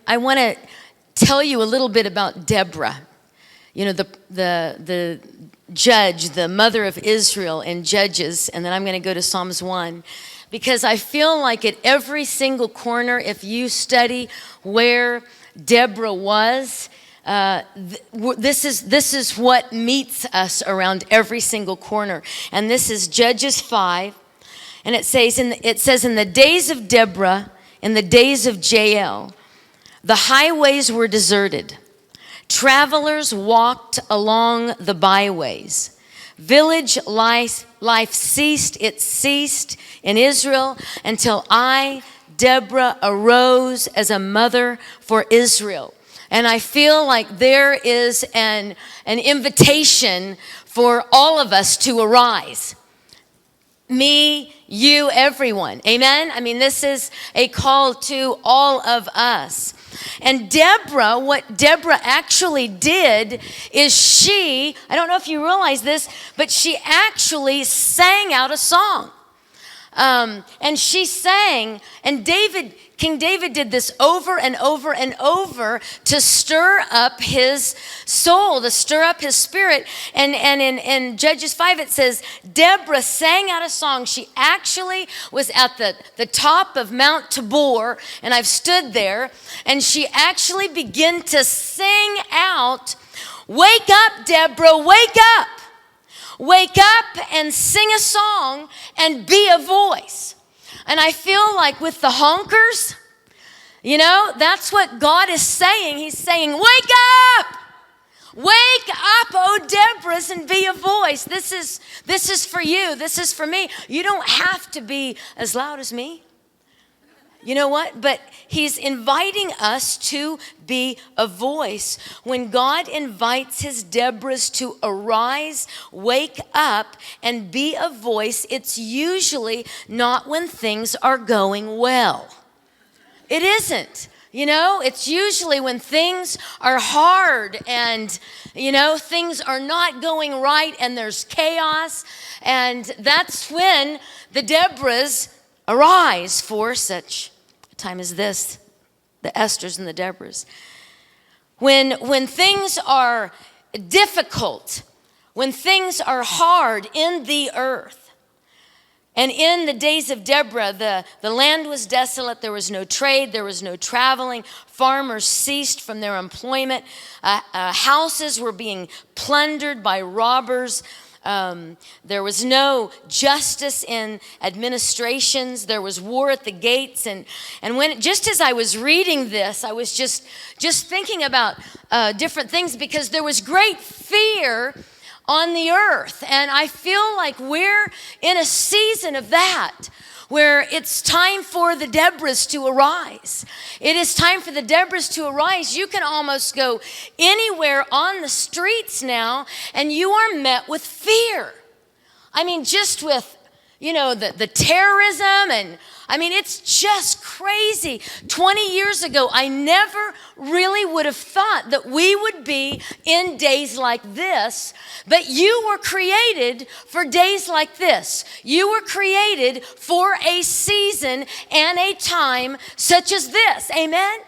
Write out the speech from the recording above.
I want to tell you a little bit about Deborah. You know, the judge, the mother of Israel in Judges, and then I'm going to go to Psalms 1. Because I feel like at every single corner, if you study where Deborah was, this is what meets us around every single corner. And this is Judges 5. And it says in the days of Deborah, in the days of Jael, the highways were deserted. Travelers walked along the byways. Village life ceased. It ceased in Israel until I, Deborah, arose as a mother for Israel. And I feel like there is an invitation for all of us to arise. Me, you, everyone. Amen? I mean, this is a call to all of us. And Deborah, what Deborah actually did is I don't know if you realize this, but she actually sang out a song. And she sang, and King David did this over and over and over to stir up his soul, to stir up his spirit. And in Judges 5, it says, Deborah sang out a song. She actually was at the top of Mount Tabor, and I've stood there, and she actually began to sing out, "Wake up, Deborah, wake up. Wake up and sing a song and be a voice." And I feel like with the honkers, you know, that's what God is saying. He's saying, wake up! Wake up, oh Deborahs, and be a voice. This is for you. This is for me. You don't have to be as loud as me. You know what? But he's inviting us to be a voice. When God invites his Deborahs to arise, wake up, and be a voice, it's usually not when things are going well. It isn't. You know, it's usually when things are hard and, you know, things are not going right and there's chaos. And that's when the Deborahs arise for such time as this, the Esthers and the Deborahs. When things are difficult, when things are hard in the earth, and in the days of Deborah, the land was desolate. There was no trade. There was no traveling. Farmers ceased from their employment. Houses were being plundered by robbers. There was no justice in administrations. There was war at the gates. And when just as I was reading this, I was just thinking about different things, because there was great fear on the earth. And I feel like we're in a season of that, where it's time for the Deborahs to arise. It is time for the Deborahs to arise. You can almost go anywhere on the streets now, and you are met with fear. I mean, just with, you know, the terrorism, and I mean, it's just crazy. 20 years ago, I never really would have thought that we would be in days like this, but you were created for days like this. You were created for a season and a time such as this. Amen?